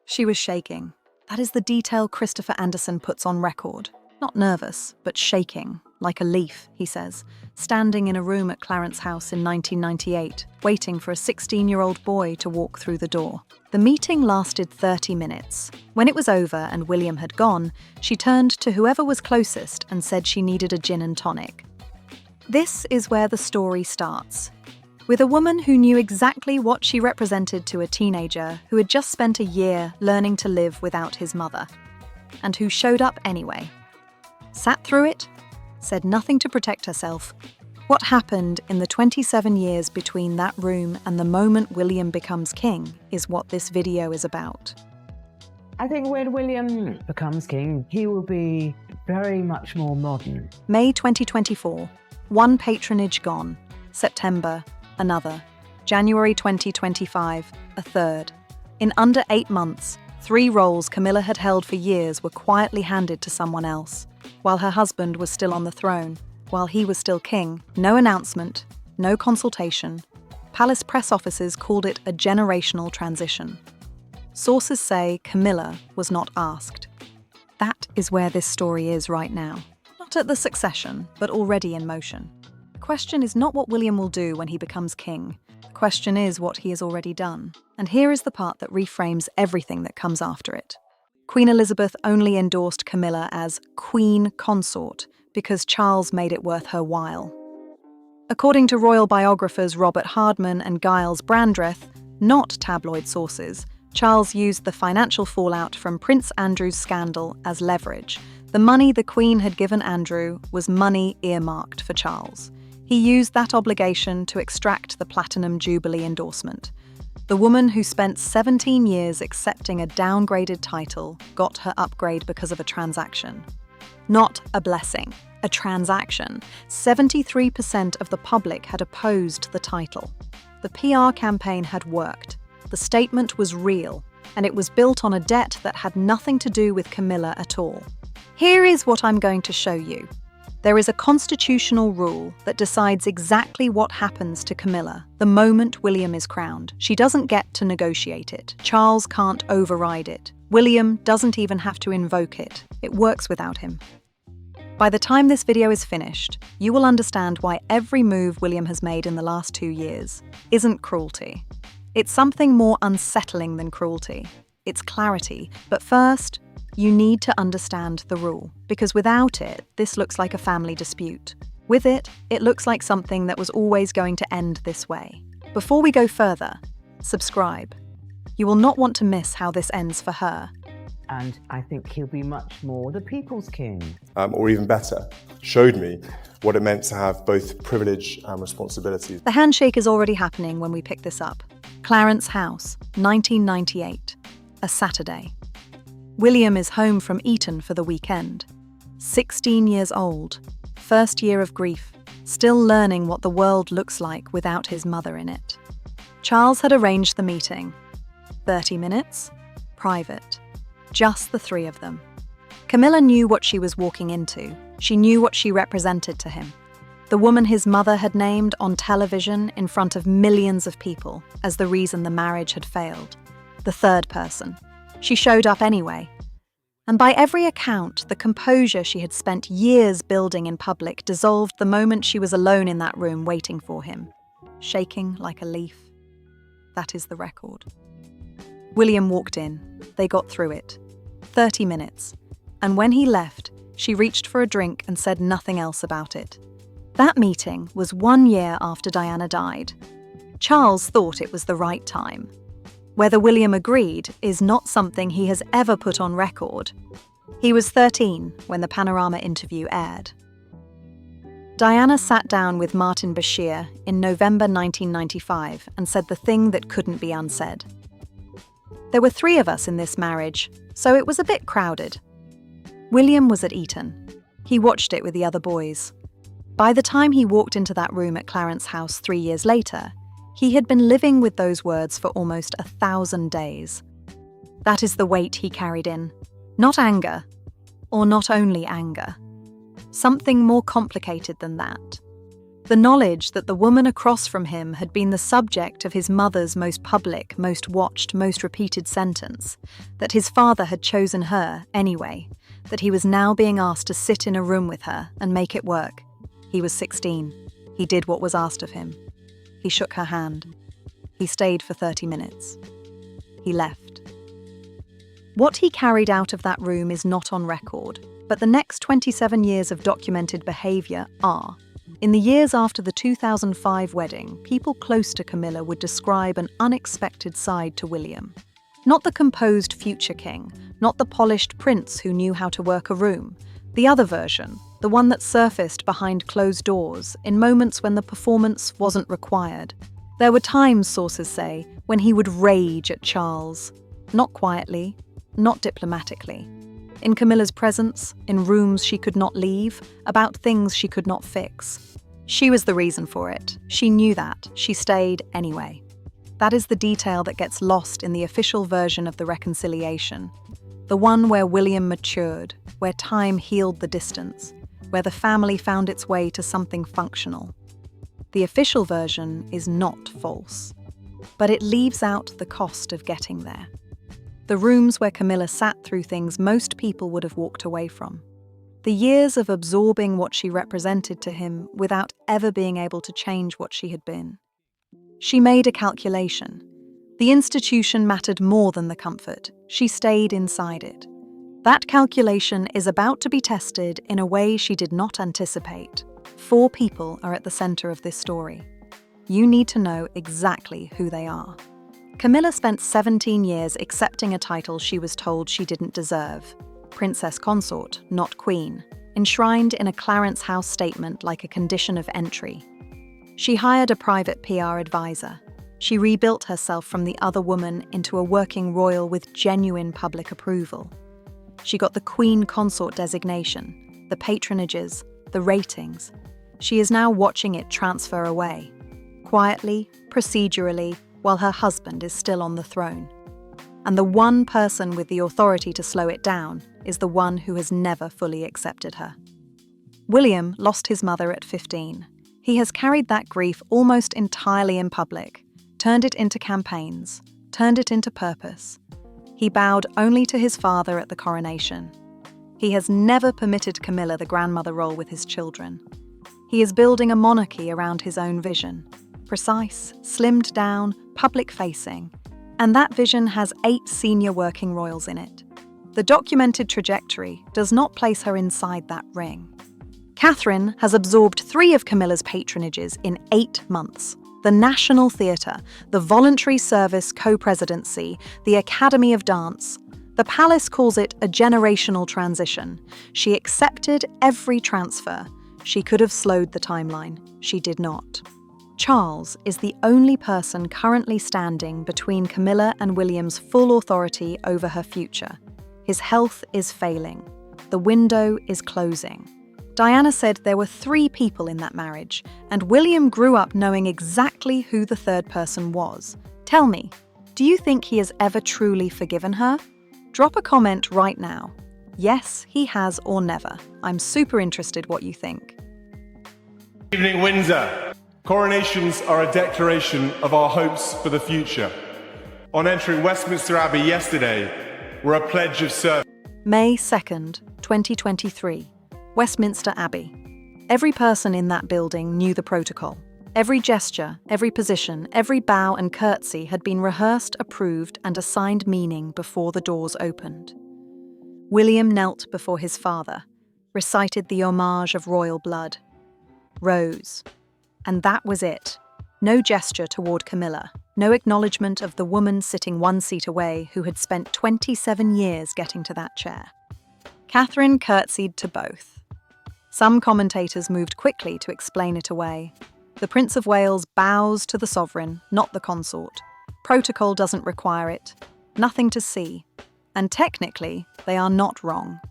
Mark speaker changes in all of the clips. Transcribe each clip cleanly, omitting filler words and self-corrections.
Speaker 1: She was shaking. That is the detail Christopher Anderson puts on record. Not nervous, but shaking, like a leaf, he says, standing in a room at Clarence House in 1998, waiting for a 16-year-old boy to walk through the door. The meeting lasted 30 minutes. When it was over and William had gone, she turned to whoever was closest and said she needed a gin and tonic. This is where the story starts. With a woman who knew exactly what she represented to a teenager who had just spent a year learning to live without his mother, and who showed up anyway. Sat through it, said nothing to protect herself. What happened in the 27 years between that room and the moment William becomes king is what this video is about.
Speaker 2: I think when William becomes king, he will be very much more modern.
Speaker 1: May 2024, one patronage gone. September, another. January 2025, a third. In under 8 months, 3 roles Camilla had held for years were quietly handed to someone else, while her husband was still on the throne, while he was still king. No announcement, no consultation. Palace press officers called it a generational transition. Sources say Camilla was not asked. That is where this story is right now. Not at the succession, but already in motion. The question is not what William will do when he becomes king. The question is what he has already done. And here is the part that reframes everything that comes after it. Queen Elizabeth only endorsed Camilla as Queen Consort because Charles made it worth her while. According to royal biographers Robert Hardman and Giles Brandreth, not tabloid sources, Charles used the financial fallout from Prince Andrew's scandal as leverage. The money the Queen had given Andrew was money earmarked for Charles. He used that obligation to extract the Platinum Jubilee endorsement. The woman who spent 17 years accepting a downgraded title got her upgrade because of a transaction. Not a blessing, a transaction. 73% of the public had opposed the title. The PR campaign had worked. The statement was real, and it was built on a debt that had nothing to do with Camilla at all. Here is what I'm going to show you. There is a constitutional rule that decides exactly what happens to Camilla the moment William is crowned. She doesn't get to negotiate it. Charles can't override it. William doesn't even have to invoke it. It works without him. By the time this video is finished, you will understand why every move William has made in the last 2 years isn't cruelty. It's something more unsettling than cruelty. It's clarity. But first, you need to understand the rule, because without it, this looks like a family dispute. With it, it looks like something that was always going to end this way. Before we go further, subscribe. You will not want to miss how this ends for her.
Speaker 2: And I think he'll be much more the people's king.
Speaker 3: Or even better, showed me what it meant to have both privilege and responsibilities.
Speaker 1: The handshake is already happening when we pick this up. Clarence House, 1998, a Saturday. William is home from Eton for the weekend. 16 years old, first year of grief, still learning what the world looks like without his mother in it. Charles had arranged the meeting. 30 minutes, private. Just the 3 of them. Camilla knew what she was walking into. She knew what she represented to him. The woman his mother had named on television in front of millions of people as the reason the marriage had failed. The third person. She showed up anyway. And by every account, the composure she had spent years building in public dissolved the moment she was alone in that room waiting for him, shaking like a leaf. That is the record. William walked in. They got through it. 30 minutes. And when he left, she reached for a drink and said nothing else about it. That meeting was 1 year after Diana died. Charles thought it was the right time. Whether William agreed is not something he has ever put on record. He was 13 when the Panorama interview aired. Diana sat down with Martin Bashir in November 1995 and said the thing that couldn't be unsaid. There were 3 of us in this marriage, so it was a bit crowded. William was at Eton. He watched it with the other boys. By the time he walked into that room at Clarence House 3 years later, he had been living with those words for almost 1,000 days. That is the weight he carried in. Not anger, or not only anger. Something more complicated than that. The knowledge that the woman across from him had been the subject of his mother's most public, most watched, most repeated sentence, that his father had chosen her anyway, that he was now being asked to sit in a room with her and make it work. He was 16. He did what was asked of him. He shook her hand. He stayed for 30 minutes. He left. What he carried out of that room is not on record, but the next 27 years of documented behaviour are. In the years after the 2005 wedding, people close to Camilla would describe an unexpected side to William. Not the composed future king, not the polished prince who knew how to work a room. The other version, the one that surfaced behind closed doors, in moments when the performance wasn't required. There were times, sources say, when he would rage at Charles. Not quietly, not diplomatically. In Camilla's presence, in rooms she could not leave, about things she could not fix. She was the reason for it. She knew that. She stayed anyway. That is the detail that gets lost in the official version of the reconciliation. The one where William matured, where time healed the distance, where the family found its way to something functional. The official version is not false, but it leaves out the cost of getting there. The rooms where Camilla sat through things most people would have walked away from. The years of absorbing what she represented to him without ever being able to change what she had been. She made a calculation. The institution mattered more than the comfort. She stayed inside it. That calculation is about to be tested in a way she did not anticipate. 4 people are at the center of this story. You need to know exactly who they are. Camilla spent 17 years accepting a title she was told she didn't deserve. Princess Consort, not Queen, enshrined in a Clarence House statement like a condition of entry. She hired a private PR advisor. She rebuilt herself from the other woman into a working royal with genuine public approval. She got the Queen Consort designation, the patronages, the ratings. She is now watching it transfer away, quietly, procedurally, while her husband is still on the throne. And the one person with the authority to slow it down is the one who has never fully accepted her. William lost his mother at 15. He has carried that grief almost entirely in public, turned it into campaigns, turned it into purpose. He bowed only to his father at the coronation. He has never permitted Camilla the grandmother role with his children. He is building a monarchy around his own vision. Precise, slimmed down, public-facing. And that vision has 8 senior working royals in it. The documented trajectory does not place her inside that ring. Catherine has absorbed 3 of Camilla's patronages in 8 months. The National Theatre, the Voluntary Service co-presidency, the Academy of Dance. The palace calls it a generational transition. She accepted every transfer. She could have slowed the timeline. She did not. Charles is the only person currently standing between Camilla and William's full authority over her future. His health is failing. The window is closing. Diana said there were 3 people in that marriage, and William grew up knowing exactly who the third person was. Tell me, do you think he has ever truly forgiven her? Drop a comment right now. Yes, he has, or never. I'm super interested what you think.
Speaker 3: Good evening, Windsor. Coronations are a declaration of our hopes for the future. On entering Westminster Abbey yesterday, were a pledge of service.
Speaker 1: May 2nd, 2023. Westminster Abbey. Every person in that building knew the protocol. Every gesture, every position, every bow and curtsy had been rehearsed, approved, and assigned meaning before the doors opened. William knelt before his father, recited the homage of royal blood, rose. And that was it. No gesture toward Camilla, no acknowledgement of the woman sitting 1 seat away who had spent 27 years getting to that chair. Catherine curtsied to both. Some commentators moved quickly to explain it away. The Prince of Wales bows to the sovereign, not the consort. Protocol doesn't require it. Nothing to see. And technically, they are not wrong.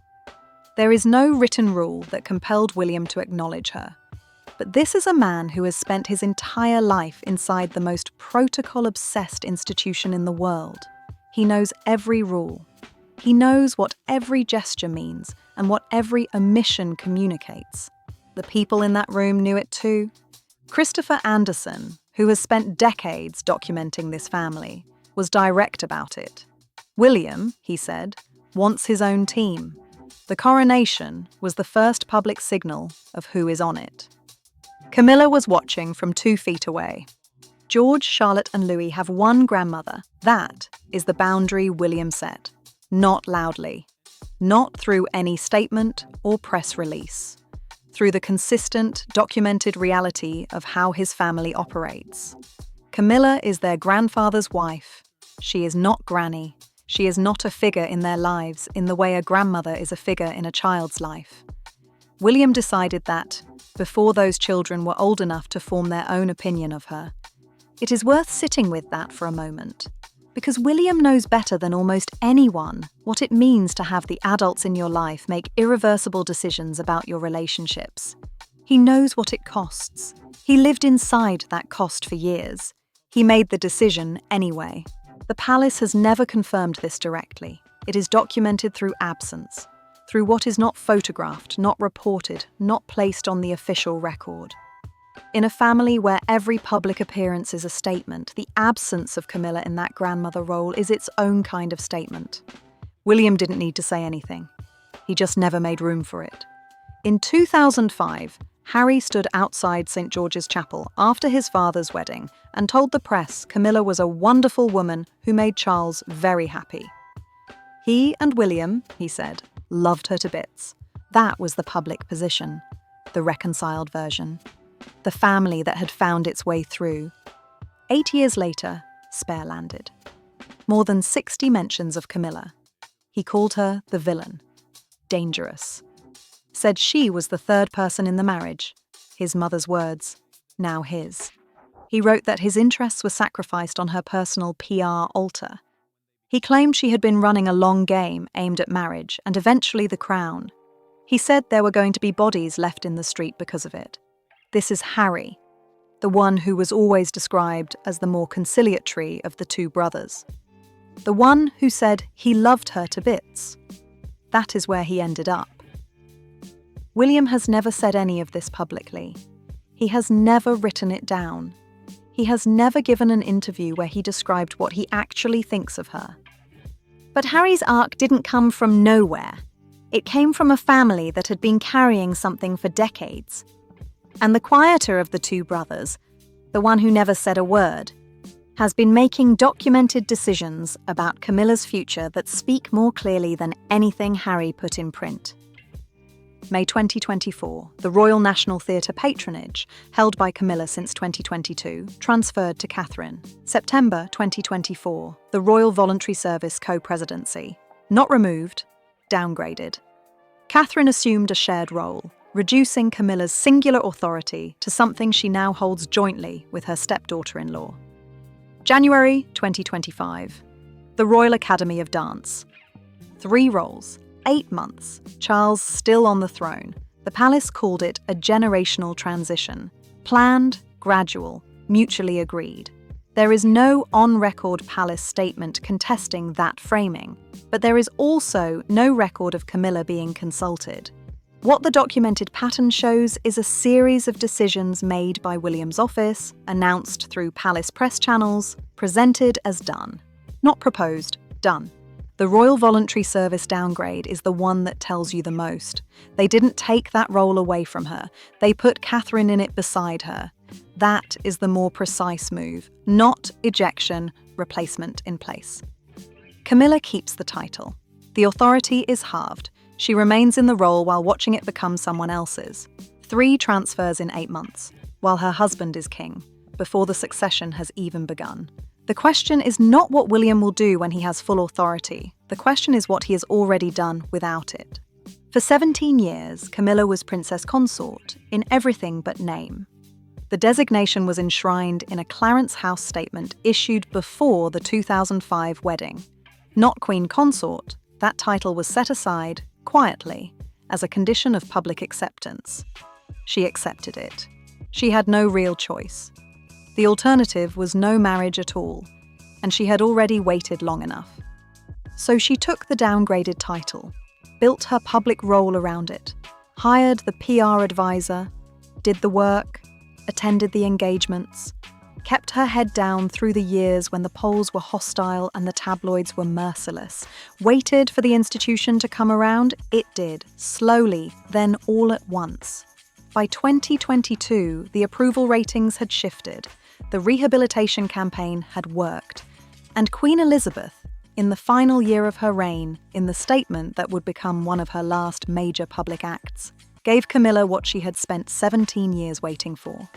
Speaker 1: There is no written rule that compelled William to acknowledge her. But this is a man who has spent his entire life inside the most protocol-obsessed institution in the world. He knows every rule. He knows what every gesture means and what every omission communicates. The people in that room knew it too. Christopher Anderson, who has spent decades documenting this family, was direct about it. William, he said, wants his own team. The coronation was the first public signal of who is on it. Camilla was watching from 2 feet away. George, Charlotte, and Louis have one grandmother. That is the boundary William set. Not loudly. Not through any statement or press release. Through the consistent, documented reality of how his family operates. Camilla is their grandfather's wife. She is not Granny. She is not a figure in their lives in the way a grandmother is a figure in a child's life. William decided that, before those children were old enough to form their own opinion of her. It is worth sitting with that for a moment, because William knows better than almost anyone what it means to have the adults in your life make irreversible decisions about your relationships. He knows what it costs. He lived inside that cost for years. He made the decision anyway. The palace has never confirmed this directly. It is documented through absence, through what is not photographed, not reported, not placed on the official record. In a family where every public appearance is a statement, the absence of Camilla in that grandmother role is its own kind of statement. William didn't need to say anything. He just never made room for it. In 2005, Harry stood outside St. George's Chapel after his father's wedding and told the press Camilla was a wonderful woman who made Charles very happy. He and William, he said, loved her to bits. That was the public position, the reconciled version, the family that had found its way through. 8 years later, Spare landed. More than 60 mentions of Camilla. He called her the villain, dangerous. Said she was the third person in the marriage, his mother's words, now his. He wrote that his interests were sacrificed on her personal PR altar. He claimed she had been running a long game aimed at marriage and eventually the crown. He said there were going to be bodies left in the street because of it. This is Harry, the one who was always described as the more conciliatory of the 2 brothers. The one who said he loved her to bits. That is where he ended up. William has never said any of this publicly. He has never written it down. He has never given an interview where he described what he actually thinks of her. But Harry's arc didn't come from nowhere. It came from a family that had been carrying something for decades. And the quieter of the 2 brothers, the one who never said a word, has been making documented decisions about Camilla's future that speak more clearly than anything Harry put in print. May 2024, the Royal National Theatre patronage, held by Camilla since 2022, transferred to Catherine. September 2024, the Royal Voluntary Service co-presidency, not removed, downgraded. Catherine assumed a shared role, reducing Camilla's singular authority to something she now holds jointly with her stepdaughter-in-law. January 2025, the Royal Academy of Dance. 3 roles. 8 months, Charles still on the throne. The palace called it a generational transition. Planned, gradual, mutually agreed. There is no on-record palace statement contesting that framing, but there is also no record of Camilla being consulted. What the documented pattern shows is a series of decisions made by William's office, announced through palace press channels, presented as done. Not proposed, done. The Royal Voluntary Service downgrade is the one that tells you the most. They didn't take that role away from her. They put Catherine in it beside her. That is the more precise move, not ejection, replacement in place. Camilla keeps the title. The authority is halved. She remains in the role while watching it become someone else's. 3 transfers in 8 months, while her husband is king, before the succession has even begun. The question is not what William will do when he has full authority. The question is what he has already done without it. For 17 years, Camilla was Princess Consort in everything but name. The designation was enshrined in a Clarence House statement issued before the 2005 wedding. Not Queen Consort, that title was set aside, quietly, as a condition of public acceptance. She accepted it. She had no real choice. The alternative was no marriage at all, and she had already waited long enough. So she took the downgraded title, built her public role around it, hired the PR advisor, did the work, attended the engagements, kept her head down through the years when the polls were hostile and the tabloids were merciless, waited for the institution to come around. It did, slowly, then all at once. By 2022, the approval ratings had shifted, the rehabilitation campaign had worked, and Queen Elizabeth, in the final year of her reign, in the statement that would become one of her last major public acts, gave Camilla what she had spent 17 years waiting for.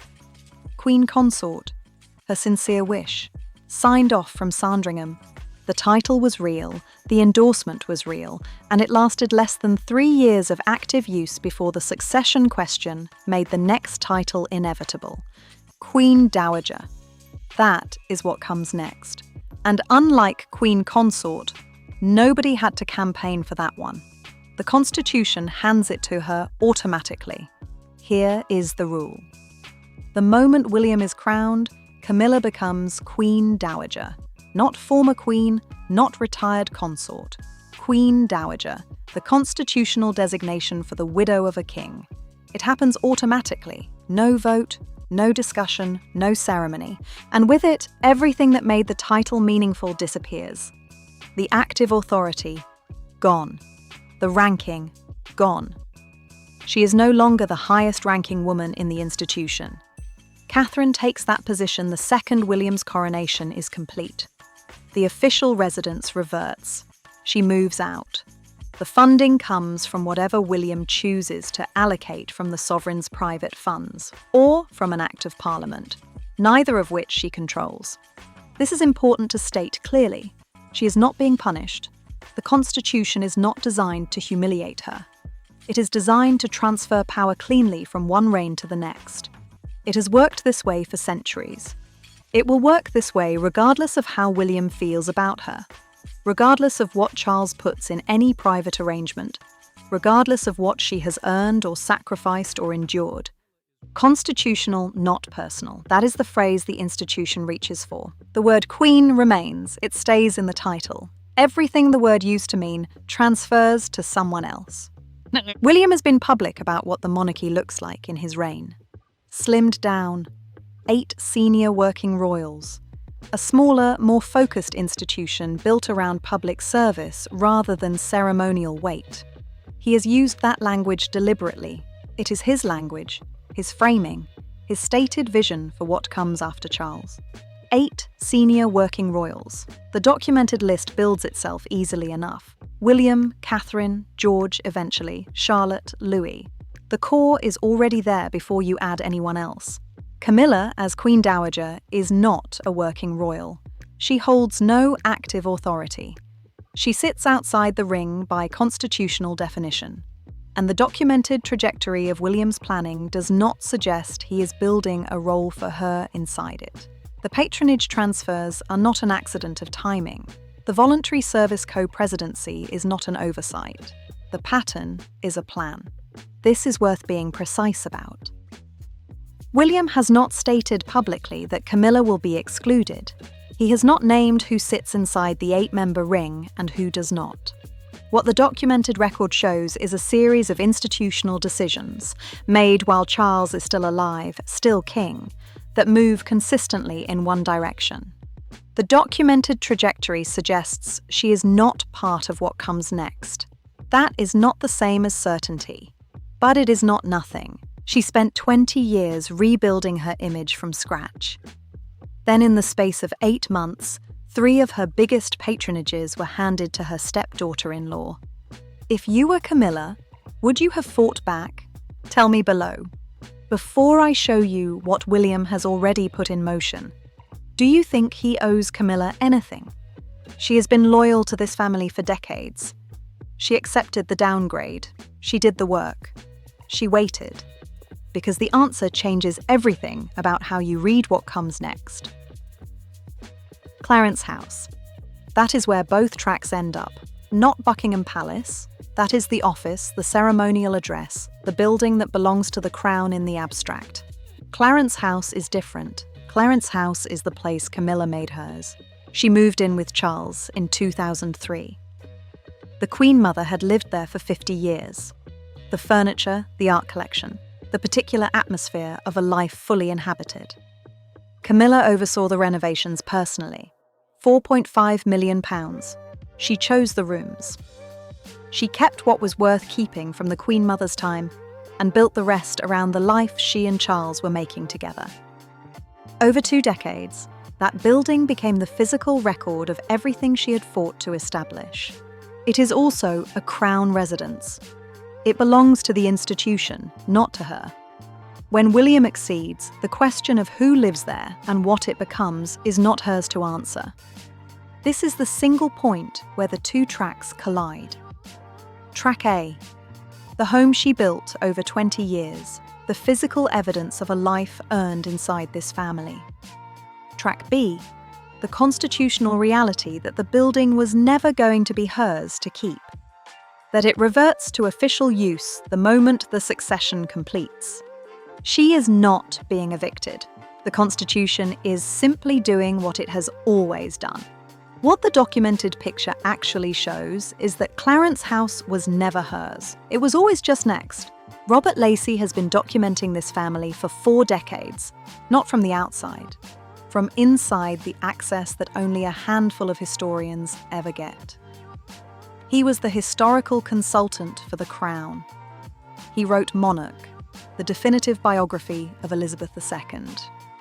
Speaker 1: Queen Consort, her sincere wish, signed off from Sandringham. The title was real, the endorsement was real, and it lasted less than 3 years of active use before the succession question made the next title inevitable. Queen Dowager. That is what comes next. And unlike Queen Consort, nobody had to campaign for that one. The Constitution hands it to her automatically. Here is the rule. The moment William is crowned, Camilla becomes Queen Dowager. Not former queen, not retired consort. Queen Dowager, the constitutional designation for the widow of a king. It happens automatically. No vote, no discussion, no ceremony. And with it, everything that made the title meaningful disappears. The active authority, gone. The ranking, gone. She is no longer the highest-ranking woman in the institution. Catherine takes that position the second William's coronation is complete. The official residence reverts. She moves out. The funding comes from whatever William chooses to allocate from the sovereign's private funds, or from an Act of Parliament, neither of which she controls. This is important to state clearly. She is not being punished. The Constitution is not designed to humiliate her. It is designed to transfer power cleanly from one reign to the next. It has worked this way for centuries. It will work this way regardless of how William feels about her, regardless of what Charles puts in any private arrangement, regardless of what she has earned or sacrificed or endured. Constitutional, not personal. That is the phrase the institution reaches for. The word queen remains. It stays in the title. Everything the word used to mean transfers to someone else. William has been public about what the monarchy looks like in his reign. Slimmed down, 8 senior working royals, a smaller, more focused institution built around public service rather than ceremonial weight. He has used that language deliberately. It is his language, his framing, his stated vision for what comes after Charles. 8 senior working royals. The documented list builds itself easily enough. William, Catherine, George eventually, Charlotte, Louis. The core is already there before you add anyone else. Camilla, as Queen Dowager, is not a working royal. She holds no active authority. She sits outside the ring by constitutional definition. And the documented trajectory of William's planning does not suggest he is building a role for her inside it. The patronage transfers are not an accident of timing. The voluntary service co-presidency is not an oversight. The pattern is a plan. This is worth being precise about. William has not stated publicly that Camilla will be excluded. He has not named who sits inside the 8-member ring and who does not. What the documented record shows is a series of institutional decisions, made while Charles is still alive, still king, that move consistently in one direction. The documented trajectory suggests she is not part of what comes next. That is not the same as certainty. But it is not nothing. She spent 20 years rebuilding her image from scratch. Then in the space of 8 months, 3 of her biggest patronages were handed to her stepdaughter-in-law. If you were Camilla, would you have fought back? Tell me below. Before I show you what William has already put in motion, do you think he owes Camilla anything? She has been loyal to this family for decades. She accepted the downgrade. She did the work. She waited. Because the answer changes everything about how you read what comes next. Clarence House. That is where both tracks end up. Not Buckingham Palace. That is the office, the ceremonial address, the building that belongs to the crown in the abstract. Clarence House is different. Clarence House is the place Camilla made hers. She moved in with Charles in 2003. The Queen Mother had lived there for 50 years. The furniture, the art collection. the particular atmosphere of a life fully inhabited. Camilla oversaw the renovations personally. £4.5 million. She chose the rooms. She kept what was worth keeping from the Queen Mother's time and built the rest around the life she and Charles were making together. Over 2 decades, that building became the physical record of everything she had fought to establish. It is also a crown residence. It belongs to the institution, not to her. When William accedes, the question of who lives there and what it becomes is not hers to answer. This is the single point where the 2 tracks collide. Track A, the home she built over 20 years, the physical evidence of a life earned inside this family. Track B, the constitutional reality that the building was never going to be hers to keep. That it reverts to official use the moment the succession completes. She is not being evicted. The Constitution is simply doing what it has always done. What the documented picture actually shows is that Clarence House was never hers. It was always just next. Robert Lacey has been documenting this family for 4 decades, not from the outside, from inside the access that only a handful of historians ever get. He was the historical consultant for the Crown. He wrote Monarch, the definitive biography of Elizabeth II.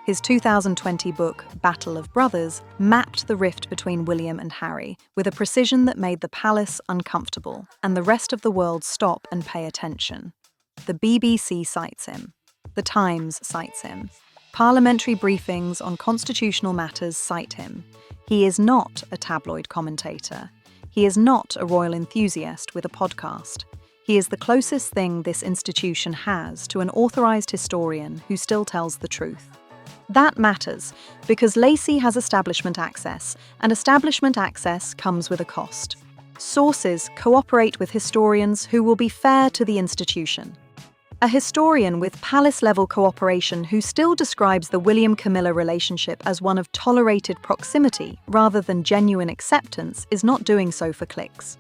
Speaker 1: His 2020 book, Battle of Brothers, mapped the rift between William and Harry with a precision that made the palace uncomfortable and the rest of the world stop and pay attention. The BBC cites him. The Times cites him. Parliamentary briefings on constitutional matters cite him. He is not a tabloid commentator. He is not a royal enthusiast with a podcast. He is the closest thing this institution has to an authorized historian who still tells the truth. That matters because Lacey has establishment access, and establishment access comes with a cost. Sources cooperate with historians who will be fair to the institution. A historian with palace-level cooperation who still describes the William-Camilla relationship as one of tolerated proximity rather than genuine acceptance is not doing so for clicks.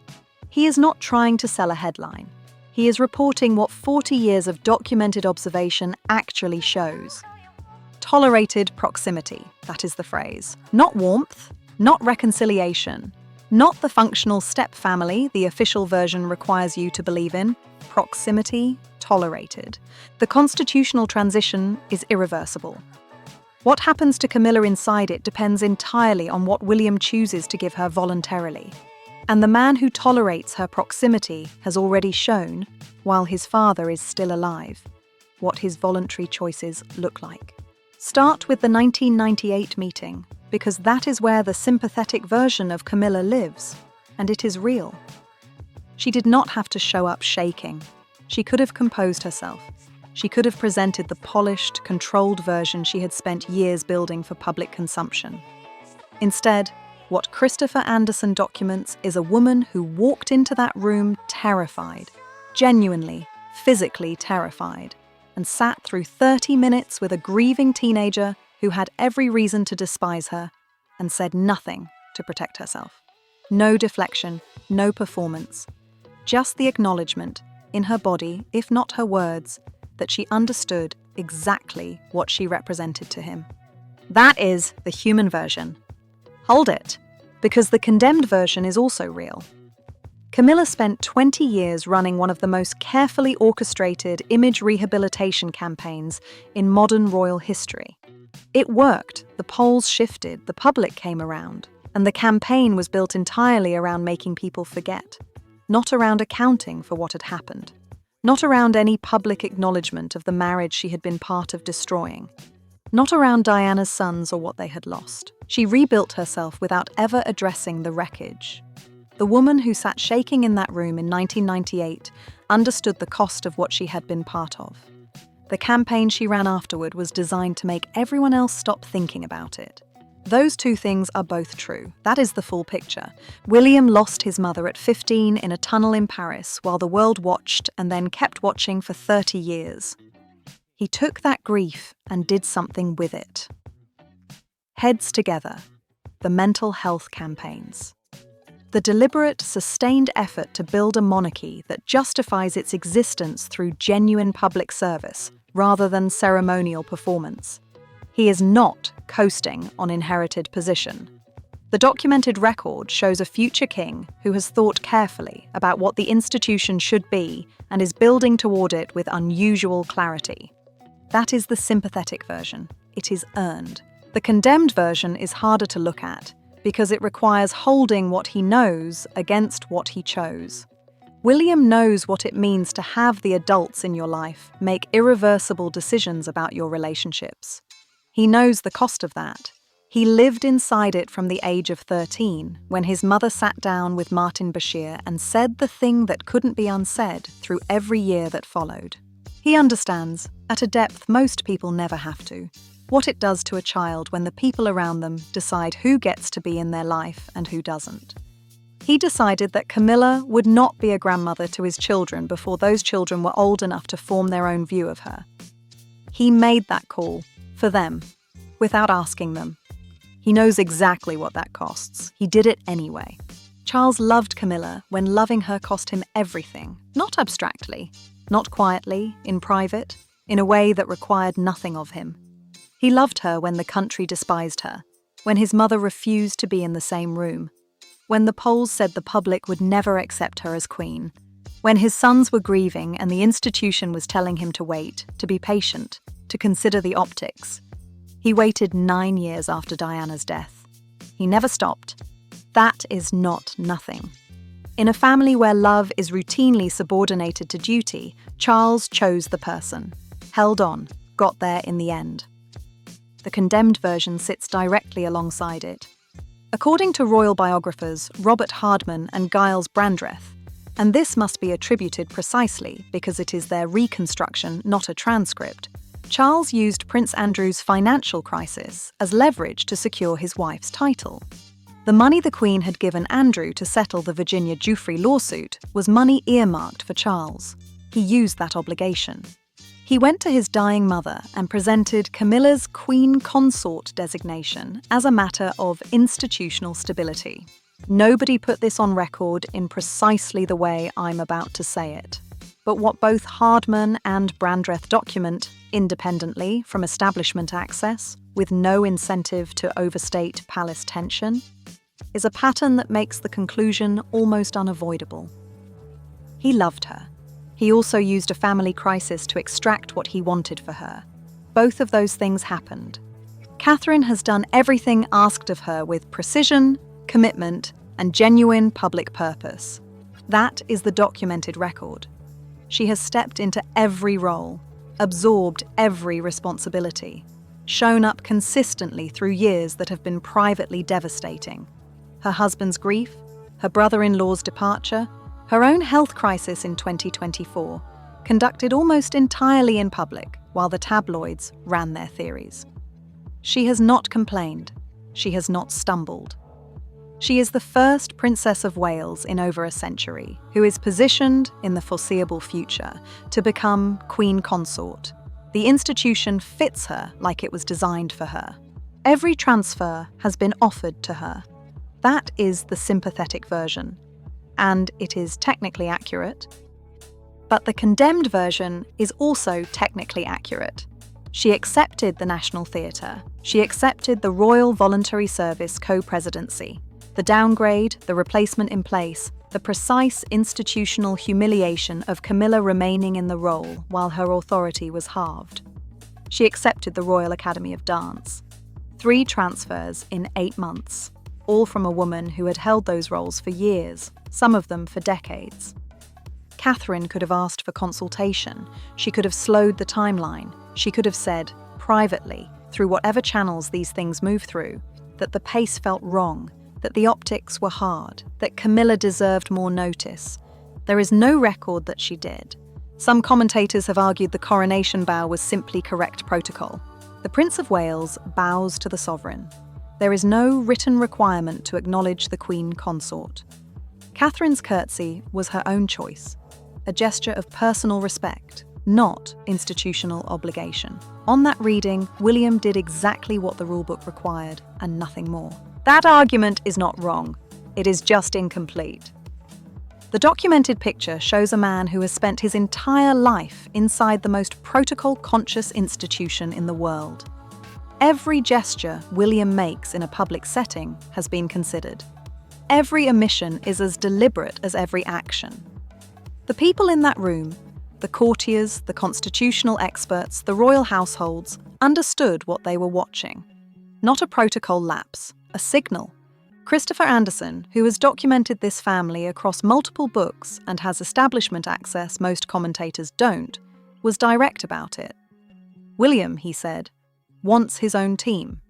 Speaker 1: He is not trying to sell a headline. He is reporting what 40 years of documented observation actually shows. Tolerated proximity, that is the phrase. Not warmth, not reconciliation, not the functional step family the official version requires you to believe in. Proximity, tolerated. The constitutional transition is irreversible. What happens to Camilla inside it depends entirely on what William chooses to give her voluntarily. And the man who tolerates her proximity has already shown, while his father is still alive, what his voluntary choices look like. Start with the 1998 meeting, because that is where the sympathetic version of Camilla lives, and it is real. She did not have to show up shaking. She could have composed herself. She could have presented the polished, controlled version she had spent years building for public consumption. Instead, what Christopher Anderson documents is a woman who walked into that room terrified, genuinely, physically terrified, and sat through 30 minutes with a grieving teenager who had every reason to despise her and said nothing to protect herself. No deflection, no performance, just the acknowledgement, in her body, if not her words, that she understood exactly what she represented to him. That is the human version. Hold it, because the condemned version is also real. Camilla spent 20 years running one of the most carefully orchestrated image rehabilitation campaigns in modern royal history. It worked, the polls shifted, the public came around, and the campaign was built entirely around making people forget, not around accounting for what had happened, not around any public acknowledgement of the marriage she had been part of destroying, not around Diana's sons or what they had lost. She rebuilt herself without ever addressing the wreckage. The woman who sat shaking in that room in 1998 understood the cost of what she had been part of. The campaign she ran afterward was designed to make everyone else stop thinking about it. Those two things are both true. That is the full picture. William lost his mother at 15 in a tunnel in Paris while the world watched and then kept watching for 30 years. He took that grief and did something with it. Heads Together, the mental health campaigns. The deliberate, sustained effort to build a monarchy that justifies its existence through genuine public service rather than ceremonial performance. He is not coasting on inherited position. The documented record shows a future king who has thought carefully about what the institution should be and is building toward it with unusual clarity. That is the sympathetic version. It is earned. The condemned version is harder to look at because it requires holding what he knows against what he chose. William knows what it means to have the adults in your life make irreversible decisions about your relationships. He knows the cost of that. He lived inside it from the age of 13, when his mother sat down with Martin Bashir and said the thing that couldn't be unsaid through every year that followed. He understands, at a depth most people never have to, what it does to a child when the people around them decide who gets to be in their life and who doesn't. He decided that Camilla would not be a grandmother to his children before those children were old enough to form their own view of her. He made that call, for them, without asking them. He knows exactly what that costs. He did it anyway. Charles loved Camilla when loving her cost him everything, not abstractly, not quietly, in private, in a way that required nothing of him. He loved her when the country despised her, when his mother refused to be in the same room, when the polls said the public would never accept her as queen, when his sons were grieving and the institution was telling him to wait, to be patient, to consider the optics. He waited 9 years after Diana's death. He never stopped. That is not nothing. In a family where love is routinely subordinated to duty, Charles chose the person, held on, got there in the end. The condemned version sits directly alongside it. According to royal biographers Robert Hardman and Giles Brandreth, and this must be attributed precisely because it is their reconstruction, not a transcript, Charles used Prince Andrew's financial crisis as leverage to secure his wife's title. The money the Queen had given Andrew to settle the Virginia Giuffre lawsuit was money earmarked for Charles. He used that obligation. He went to his dying mother and presented Camilla's Queen Consort designation as a matter of institutional stability. Nobody put this on record in precisely the way I'm about to say it. But what both Hardman and Brandreth document, independently from establishment access, with no incentive to overstate palace tension, is a pattern that makes the conclusion almost unavoidable. He loved her. He also used a family crisis to extract what he wanted for her. Both of those things happened. Catherine has done everything asked of her with precision, commitment, and genuine public purpose. That is the documented record. She has stepped into every role, absorbed every responsibility, shown up consistently through years that have been privately devastating. Her husband's grief, her brother-in-law's departure, her own health crisis in 2024, conducted almost entirely in public while the tabloids ran their theories. She has not complained. She has not stumbled. She is the first Princess of Wales in over a century who is positioned in the foreseeable future to become Queen Consort. The institution fits her like it was designed for her. Every transfer has been offered to her. That is the sympathetic version, and it is technically accurate. But the condemned version is also technically accurate. She accepted the National Theatre. She accepted the Royal Voluntary Service co-presidency. The downgrade, the replacement in place, the precise institutional humiliation of Camilla remaining in the role while her authority was halved. She accepted the Royal Academy of Dance. 3 transfers in 8 months, all from a woman who had held those roles for years, some of them for decades. Catherine could have asked for consultation. She could have slowed the timeline. She could have said, privately, through whatever channels these things move through, that the pace felt wrong, that the optics were hard, that Camilla deserved more notice. There is no record that she did. Some commentators have argued the coronation bow was simply correct protocol. The Prince of Wales bows to the sovereign. There is no written requirement to acknowledge the Queen Consort. Catherine's curtsy was her own choice, a gesture of personal respect, not institutional obligation. On that reading, William did exactly what the rulebook required, and nothing more. That argument is not wrong. It is just incomplete. The documented picture shows a man who has spent his entire life inside the most protocol-conscious institution in the world. Every gesture William makes in a public setting has been considered. Every omission is as deliberate as every action. The people in that room, the courtiers, the constitutional experts, the royal households, understood what they were watching. Not a protocol lapse, a signal. Christopher Anderson, who has documented this family across multiple books and has establishment access most commentators don't, was direct about it. William, he said, wants his own team.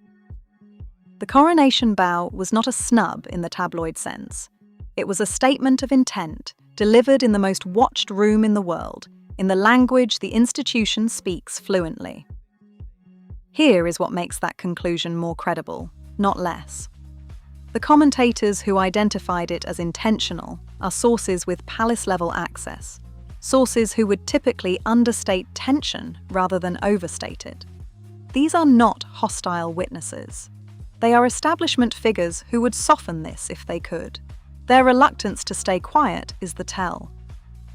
Speaker 1: The coronation bow was not a snub in the tabloid sense. It was a statement of intent, delivered in the most watched room in the world, in the language the institution speaks fluently. Here is what makes that conclusion more credible, not less. The commentators who identified it as intentional are sources with palace-level access, sources who would typically understate tension rather than overstate it. These are not hostile witnesses. They are establishment figures who would soften this if they could. Their reluctance to stay quiet is the tell.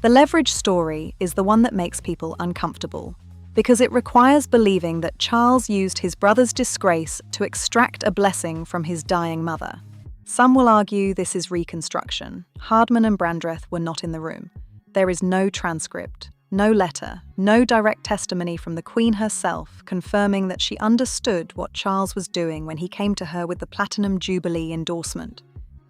Speaker 1: The leverage story is the one that makes people uncomfortable, because it requires believing that Charles used his brother's disgrace to extract a blessing from his dying mother. Some will argue this is reconstruction. Hardman and Brandreth were not in the room. There is no transcript, no letter, no direct testimony from the Queen herself confirming that she understood what Charles was doing when he came to her with the Platinum Jubilee endorsement.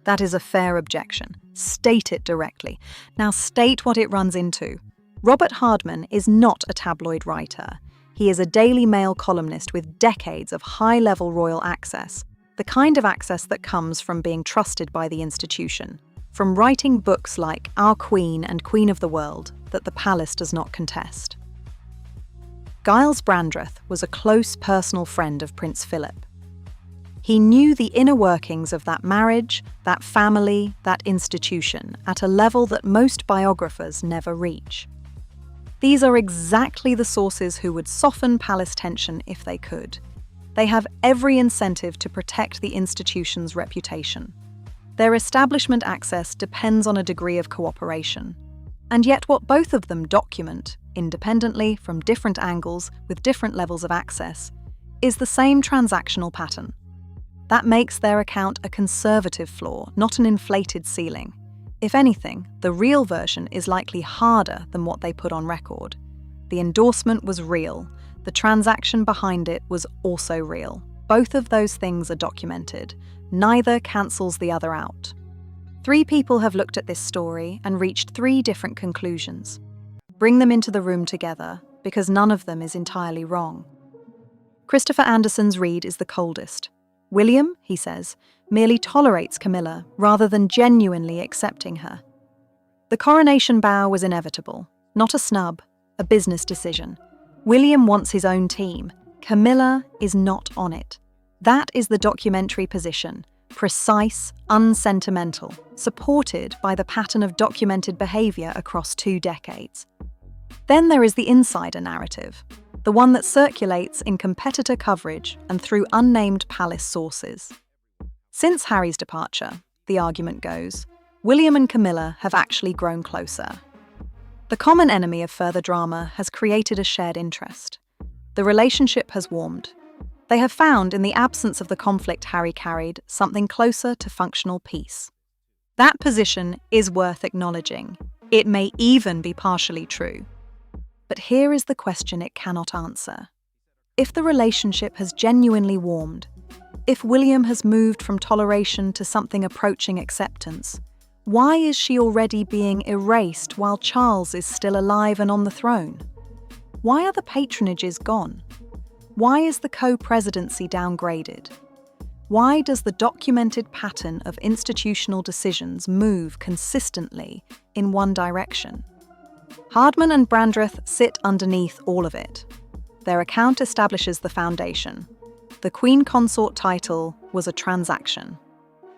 Speaker 1: That is a fair objection. State it directly. Now state what it runs into. Robert Hardman is not a tabloid writer. He is a Daily Mail columnist with decades of high-level royal access, the kind of access that comes from being trusted by the institution, from writing books like Our Queen and Queen of the World that the palace does not contest. Giles Brandreth was a close personal friend of Prince Philip. He knew the inner workings of that marriage, that family, that institution at a level that most biographers never reach. These are exactly the sources who would soften palace tension if they could. They have every incentive to protect the institution's reputation. Their establishment access depends on a degree of cooperation. And yet what both of them document, independently from different angles with different levels of access, is the same transactional pattern. That makes their account a conservative floor, not an inflated ceiling. If anything, the real version is likely harder than what they put on record. The endorsement was real. The transaction behind it was also real. Both of those things are documented. Neither cancels the other out. 3 people have looked at this story and reached 3 different conclusions. Bring them into the room together, because none of them is entirely wrong. Christopher Anderson's read is the coldest. William, he says, merely tolerates Camilla rather than genuinely accepting her. The coronation bow was inevitable, not a snub, a business decision. William wants his own team. Camilla is not on it. That is the documentary position, precise, unsentimental, supported by the pattern of documented behaviour across 2 decades. Then there is the insider narrative, the one that circulates in competitor coverage and through unnamed palace sources. Since Harry's departure, the argument goes, William and Camilla have actually grown closer. The common enemy of further drama has created a shared interest. The relationship has warmed. They have found, in the absence of the conflict Harry carried, something closer to functional peace. That position is worth acknowledging. It may even be partially true. But here is the question it cannot answer. If the relationship has genuinely warmed, if William has moved from toleration to something approaching acceptance, why is she already being erased while Charles is still alive and on the throne? Why are the patronages gone? Why is the co-presidency downgraded? Why does the documented pattern of institutional decisions move consistently in one direction? Hardman and Brandreth sit underneath all of it. Their account establishes the foundation. The Queen Consort title was a transaction,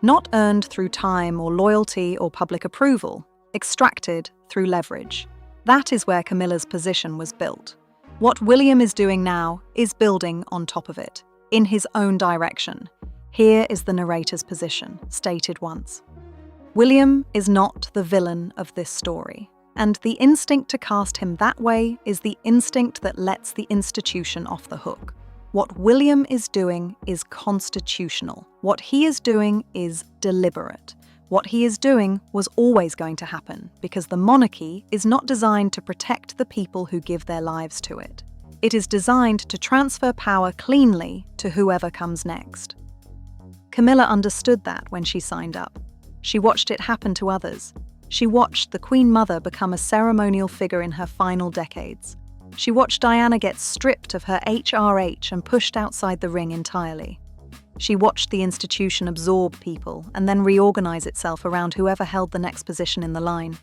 Speaker 1: not earned through time or loyalty or public approval, extracted through leverage. That is where Camilla's position was built. What William is doing now is building on top of it, in his own direction. Here is the narrator's position, stated once. William is not the villain of this story, and the instinct to cast him that way is the instinct that lets the institution off the hook. What William is doing is constitutional. What he is doing is deliberate. What he is doing was always going to happen because the monarchy is not designed to protect the people who give their lives to it. It is designed to transfer power cleanly to whoever comes next. Camilla understood that when she signed up. She watched it happen to others. She watched the Queen Mother become a ceremonial figure in her final decades. She watched Diana get stripped of her HRH and pushed outside the ring entirely. She watched the institution absorb people and then reorganize itself around whoever held the next position in the line.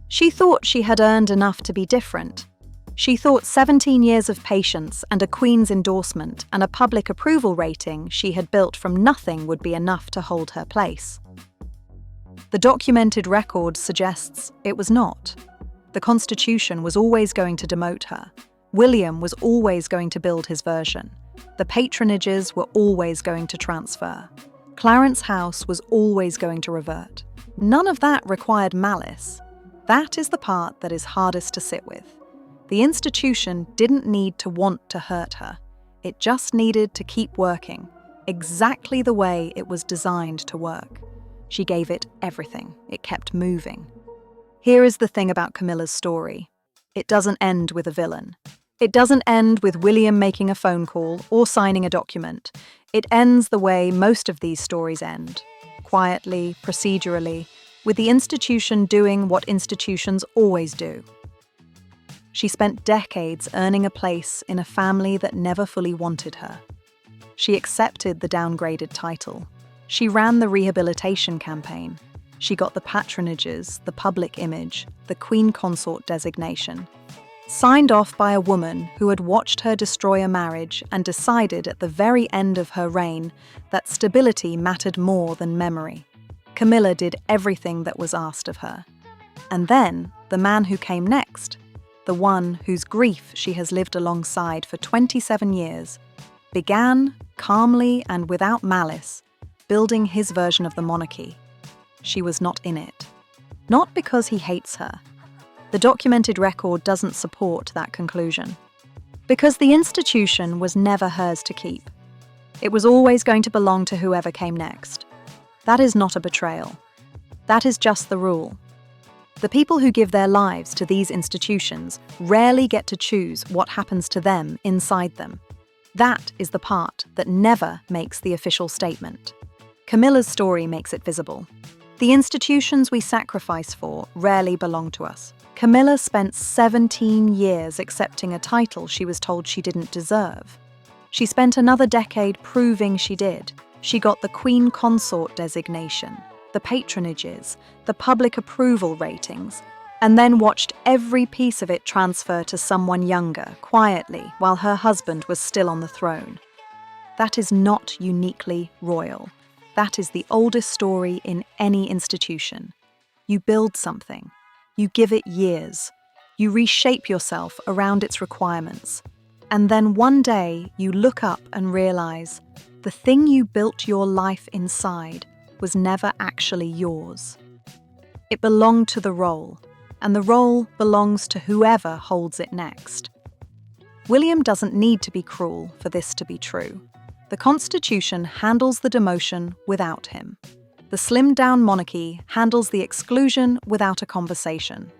Speaker 1: She thought she had earned enough to be different. She thought 17 years of patience and a Queen's endorsement and a public approval rating she had built from nothing would be enough to hold her place. The documented record suggests it was not. The Constitution was always going to demote her. William was always going to build his version. The patronages were always going to transfer. Clarence House was always going to revert. None of that required malice. That is the part that is hardest to sit with. The institution didn't need to want to hurt her. It just needed to keep working, exactly the way it was designed to work. She gave it everything. It kept moving. Here is the thing about Camilla's story. It doesn't end with a villain. It doesn't end with William making a phone call or signing a document. It ends the way most of these stories end. Quietly, procedurally, with the institution doing what institutions always do. She spent decades earning a place in a family that never fully wanted her. She accepted the downgraded title. She ran the rehabilitation campaign. She got the patronages, the public image, the Queen Consort designation. Signed off by a woman who had watched her destroy a marriage and decided at the very end of her reign that stability mattered more than memory. Camilla did everything that was asked of her. And then, the man who came next, the one whose grief she has lived alongside for 27 years, began, calmly and without malice, building his version of the monarchy. She was not in it. Not because he hates her. The documented record doesn't support that conclusion. Because the institution was never hers to keep. It was always going to belong to whoever came next. That is not a betrayal. That is just the rule. The people who give their lives to these institutions rarely get to choose what happens to them inside them. That is the part that never makes the official statement. Camilla's story makes it visible. The institutions we sacrifice for rarely belong to us. Camilla spent 17 years accepting a title she was told she didn't deserve. She spent another decade proving she did. She got the Queen Consort designation, the patronages, the public approval ratings, and then watched every piece of it transfer to someone younger, quietly, while her husband was still on the throne. That is not uniquely royal. That is the oldest story in any institution. You build something. You give it years. You reshape yourself around its requirements. And then one day you look up and realize the thing you built your life inside was never actually yours. It belonged to the role, and the role belongs to whoever holds it next. William doesn't need to be cruel for this to be true. The Constitution handles the demotion without him. The slimmed-down monarchy handles the exclusion without a conversation.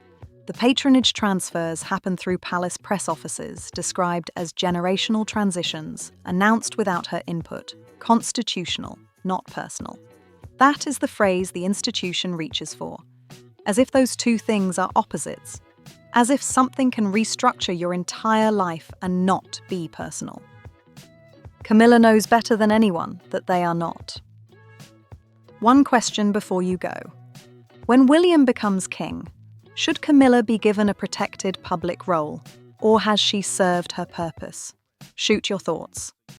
Speaker 1: The patronage transfers happen through palace press offices, described as generational transitions, announced without her input, constitutional, not personal. That is the phrase the institution reaches for. As if those two things are opposites. As if something can restructure your entire life and not be personal. Camilla knows better than anyone that they are not. One question before you go. When William becomes king, should Camilla be given a protected public role, or has she served her purpose? Shoot your thoughts.